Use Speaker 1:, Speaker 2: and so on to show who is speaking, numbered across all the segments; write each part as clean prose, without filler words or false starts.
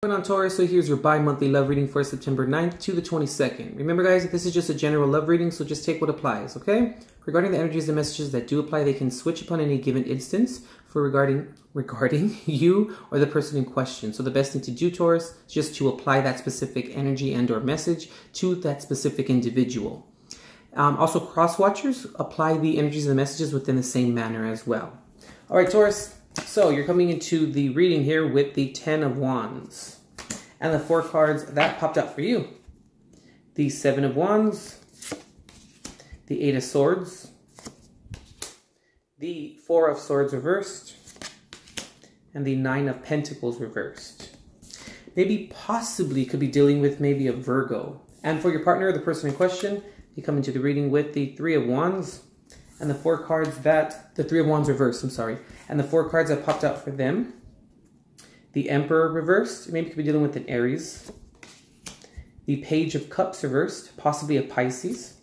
Speaker 1: Going on, Taurus, so here's your bi-monthly love reading for September 9th to the 22nd. Remember guys, this is just a general love reading, so just take what applies, okay? Regarding the energies and messages that do apply, they can switch upon any given instance for regarding you or the person in question. So the best thing to do, Taurus, is just to apply that specific energy and or message to that specific individual. Also, cross-watchers apply the energies and the messages within the same manner as well. All right, Taurus. So you're coming into the reading here with the 10 of Wands. And the 4 cards that popped out for you. The 7 of Wands. The 8 of Swords. The 4 of Swords reversed. And the 9 of Pentacles reversed. Maybe possibly could be dealing with maybe a Virgo. And for your partner, the person in question, you come into the reading with the 3 of Wands. And the 4 cards that, the 3 of Wands reversed, I'm sorry. And the 4 cards that popped out for them. The Emperor reversed, maybe could be dealing with an Aries. The Page of Cups reversed, possibly a Pisces.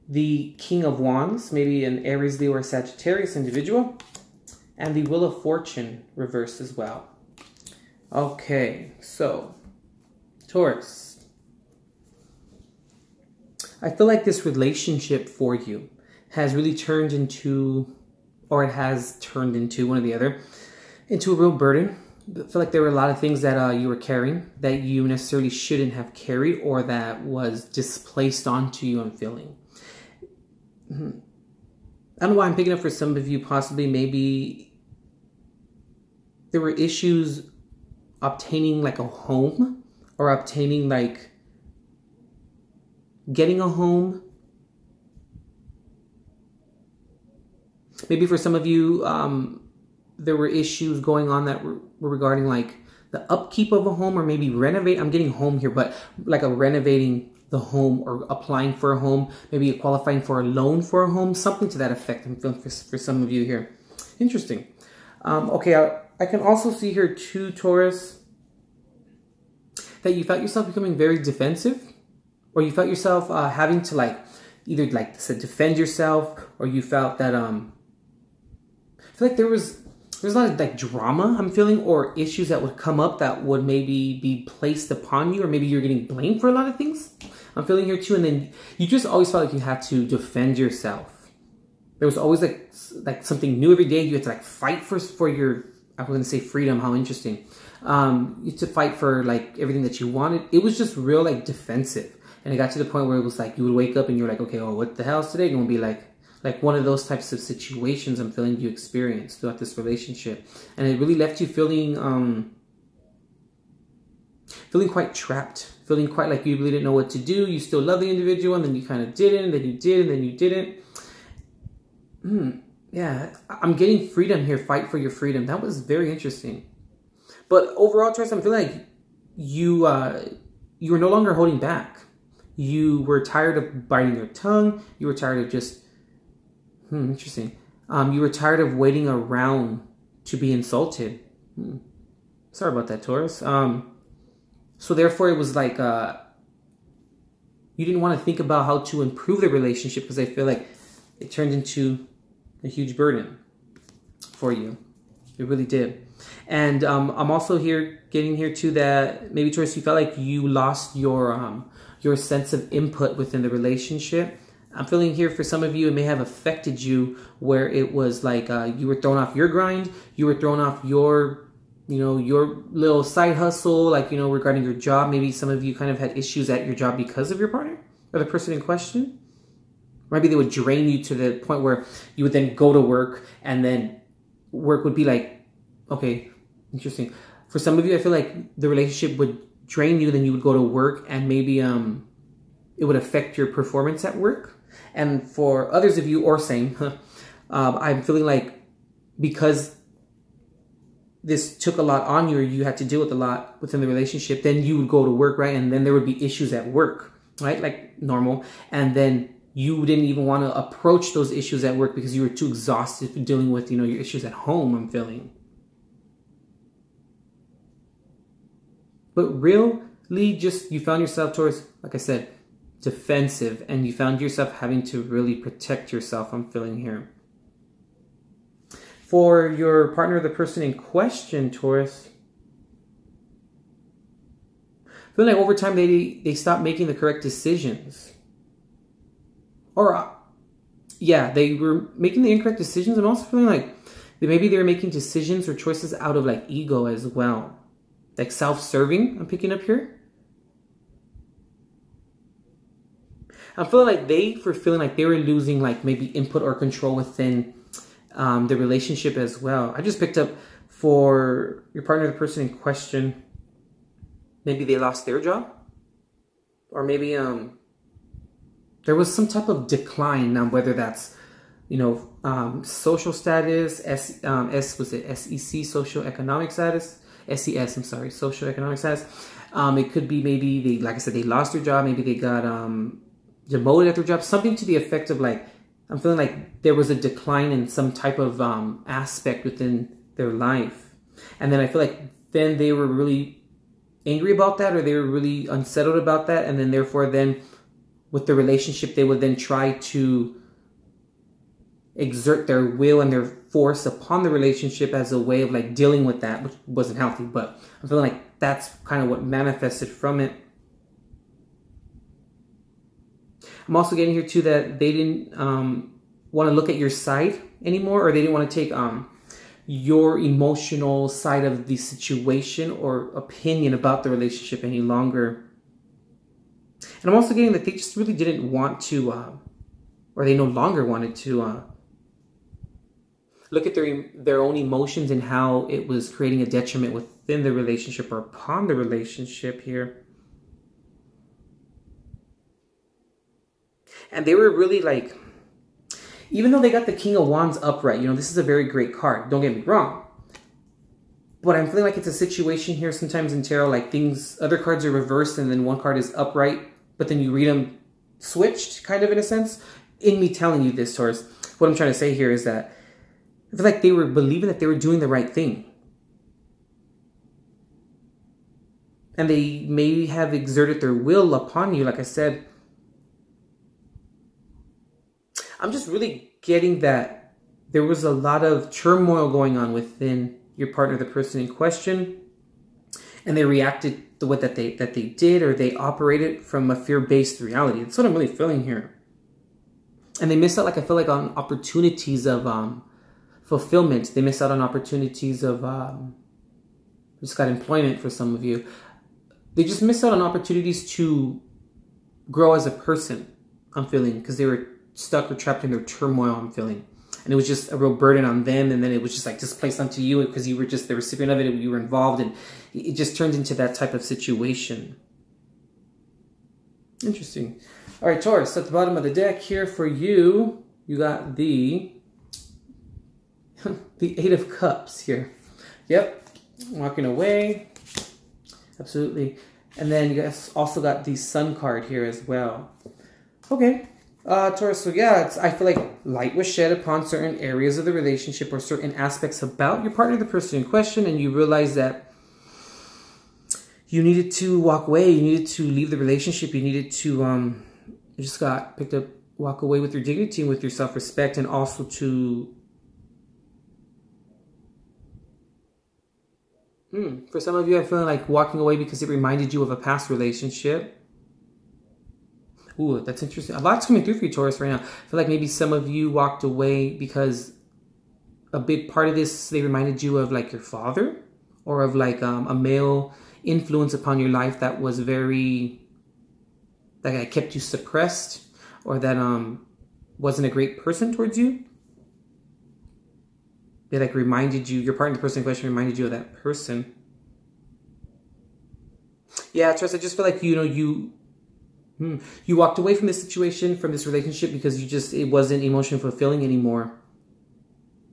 Speaker 1: The King of Wands, maybe an Aries, Leo, or Sagittarius individual. And the Wheel of Fortune reversed as well. Okay, so, Taurus. I feel like this relationship for you has really turned into, or it has turned into, one or the other, into a real burden. I feel like there were a lot of things that you were carrying that you necessarily shouldn't have carried, or that was displaced onto you, I'm feeling. I don't know why I'm picking up for some of you, possibly maybe there were issues obtaining like a home, or obtaining like getting a home. Maybe for some of you, there were issues going on that were regarding like the upkeep of a home, or maybe renovate. I'm getting home here, but like a renovating the home, or applying for a home, maybe qualifying for a loan for a home, something to that effect. I'm feeling for some of you here. Interesting. Okay, I can also see here too, Taurus, that you felt yourself becoming very defensive. Or you felt yourself having to like, either like I said, defend yourself, or you felt that, I feel like there's a lot of like drama I'm feeling, or issues that would come up that would maybe be placed upon you, or maybe you're getting blamed for a lot of things. I'm feeling here too, and then you just always felt like you had to defend yourself. There was always like something new every day. You had to like fight for your, I'm going to say freedom, how interesting. You had to fight for like everything that you wanted. It was just real like defensive. And it got to the point where it was like, you would wake up and you're like, okay, oh, what the hell is today going to be like? Like one of those types of situations I'm feeling you experienced throughout this relationship. And it really left you feeling, feeling quite trapped. Feeling quite like you really didn't know what to do. You still love the individual, and then you kind of didn't, and then you did, and then you didn't. Yeah, I'm getting freedom here. Fight for your freedom. That was very interesting. But overall, Taurus, I'm feeling like you were no longer holding back. You were tired of biting your tongue. You were tired of just, interesting. You were tired of waiting around to be insulted. Sorry about that, Taurus. So therefore it was like, you didn't want to think about how to improve the relationship, because I feel like it turned into a huge burden for you. It really did. And I'm also getting here too, that maybe, Taurus, you felt like you lost your sense of input within the relationship. I'm feeling here for some of you, it may have affected you, where it was like you were thrown off your grind, you were thrown off your, your little side hustle, like, regarding your job. Maybe some of you kind of had issues at your job because of your partner or the person in question. Maybe they would drain you to the point where you would then go to work, and then work would be like, okay, interesting. For some of you, I feel like the relationship would drain you, then you would go to work, and maybe it would affect your performance at work. And for others of you, or same, I'm feeling like because this took a lot on you, or you had to deal with a lot within the relationship, then you would go to work, right? And then there would be issues at work, right? Like normal. And then you didn't even want to approach those issues at work because you were too exhausted for dealing with, your issues at home, I'm feeling. But really, just you found yourself, Taurus, like I said, defensive, and you found yourself having to really protect yourself, I'm feeling here. For your partner, the person in question, Taurus, feel like over time they stopped making the correct decisions. Or, yeah, they were making the incorrect decisions. I'm also feeling like maybe they were making decisions or choices out of like ego as well. Like self-serving, I'm picking up here. I'm feeling like they were feeling like they were losing like maybe input or control within the relationship as well. I just picked up for your partner, the person in question, maybe they lost their job. Or maybe there was some type of decline. Now, whether that's, you know, social status, was it SEC, social economic status? SES, I'm sorry, social economic status. It could be maybe they, like I said, they lost their job. Maybe they got demoted at their job. Something to the effect of like, I'm feeling like there was a decline in some type of aspect within their life. And then I feel like then they were really angry about that, or they were really unsettled about that. And then therefore then with the relationship, they would then try to exert their will and their force upon the relationship as a way of like dealing with that, which wasn't healthy. But I'm feeling like that's kind of what manifested from it. I'm also getting here too that they didn't want to look at your side anymore, or they didn't want to take your emotional side of the situation or opinion about the relationship any longer. And I'm also getting that they just really didn't want to, or they no longer wanted to look at their own emotions and how it was creating a detriment within the relationship or upon the relationship here. And they were really like, even though they got the King of Wands upright, you know, this is a very great card. Don't get me wrong. But I'm feeling like it's a situation here sometimes in tarot, like other cards are reversed and then one card is upright, but then you read them switched, kind of in a sense. In me telling you this, Taurus, what I'm trying to say here is that I feel like they were believing that they were doing the right thing. And they may have exerted their will upon you, like I said. I'm just really getting that there was a lot of turmoil going on within your partner, the person in question, and they reacted the way that they did, or they operated from a fear-based reality. That's what I'm really feeling here. And they miss out, like I feel like, on opportunities of fulfillment. They miss out on opportunities of just got employment for some of you. They just miss out on opportunities to grow as a person, I'm feeling, because they were stuck or trapped in their turmoil, I'm feeling. And it was just a real burden on them, and then it was just like displaced onto you because you were just the recipient of it, and you were involved, and it just turned into that type of situation. Interesting. All right, Taurus, at the bottom of the deck here for you, you got the Eight of Cups here. Yep, walking away. Absolutely. And then you guys also got the Sun card here as well. Okay. Taurus, so yeah, I feel like light was shed upon certain areas of the relationship or certain aspects about your partner, the person in question, and you realized that you needed to walk away, you needed to leave the relationship, you needed to, you just got picked up, walk away with your dignity and with your self-respect, and also to, for some of you, I'm feeling like walking away because it reminded you of a past relationship. Ooh, that's interesting. A lot's coming through for you, Taurus, right now. I feel like maybe some of you walked away because a big part of this, they reminded you of like your father, or of like a male influence upon your life that was very, that kept you suppressed, or that wasn't a great person towards you. They like reminded you, your partner, the person in question, reminded you of that person. Yeah, Taurus, I just feel like, you know, you walked away from this situation, from this relationship, because it wasn't emotionally fulfilling anymore.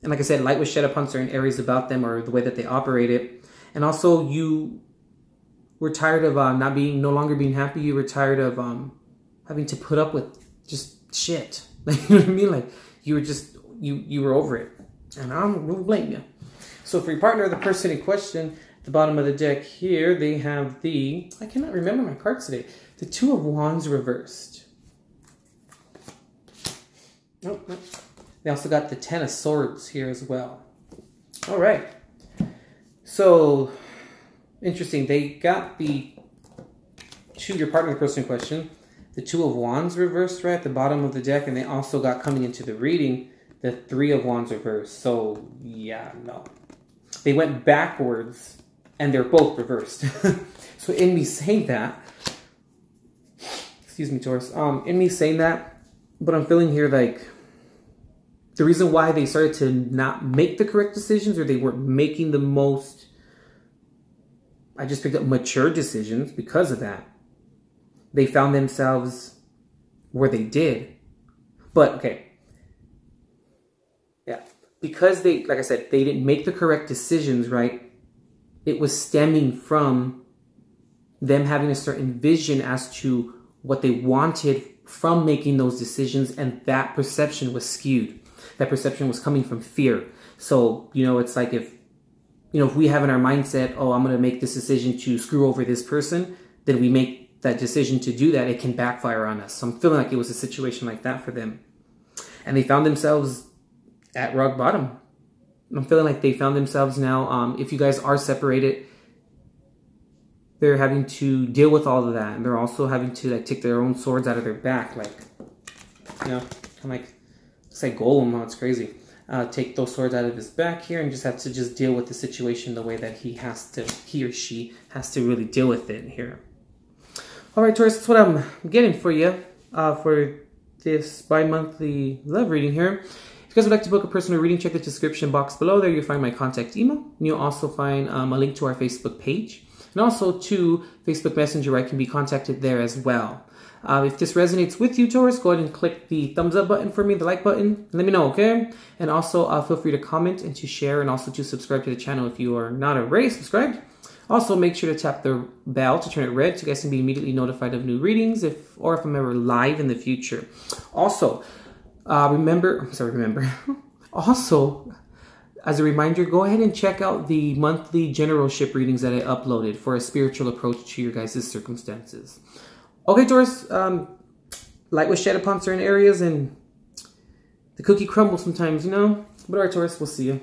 Speaker 1: And like I said, light was shed upon certain areas about them, or the way that they operated. And also you were tired of no longer being happy. You were tired of having to put up with just shit. Like, you know what I mean? Like you were just, you were over it. And I don't really blame you. So for your partner, the person in question, at the bottom of the deck here, they have I cannot remember my cards today. The Two of Wands reversed. Oh, no. They also got the Ten of Swords here as well. All right. So, interesting. They got the to your partner, the person in question, the Two of Wands reversed right at the bottom of the deck, and they also got, coming into the reading, the Three of Wands reversed. So, yeah, no. They went backwards, and they're both reversed. So in me saying that, excuse me, Taurus, in me saying that, but I'm feeling here like the reason why they started to not make the correct decisions, or they weren't making the most, I just picked up mature decisions because of that. They found themselves where they did. But, okay. Yeah. Because they, like I said, they didn't make the correct decisions, right? It was stemming from them having a certain vision as to what they wanted from making those decisions, and that perception was skewed. That perception was coming from fear. So, you know, it's like if we have in our mindset, oh, I'm going to make this decision to screw over this person, then we make that decision to do that, it can backfire on us. So I'm feeling like it was a situation like that for them. And they found themselves at rock bottom. I'm feeling like they found themselves now, if you guys are separated, they're having to deal with all of that. And they're also having to like take their own swords out of their back. Like, you know, I'm like, it's like Golem, no, it's crazy. Take those swords out of his back here and just have to just deal with the situation the way that he or she has to really deal with it here. All right, Taurus, that's what I'm getting for you for this bi-monthly love reading here. If you guys would like to book a personal reading, check the description box below. There you'll find my contact email. And you'll also find a link to our Facebook page. And also to Facebook Messenger, where I can be contacted there as well. If this resonates with you, Taurus, go ahead and click the thumbs up button for me, the like button, and let me know, okay? And also feel free to comment and to share, and also to subscribe to the channel if you are not already subscribed. Also, make sure to tap the bell to turn it red so you guys can be immediately notified of new readings or if I'm ever live in the future. Also, Also, as a reminder, go ahead and check out the monthly generalship readings that I uploaded for a spiritual approach to your guys' circumstances. Okay, Taurus, light was shed upon certain areas and the cookie crumbles sometimes, you know? But all right, Taurus, we'll see you.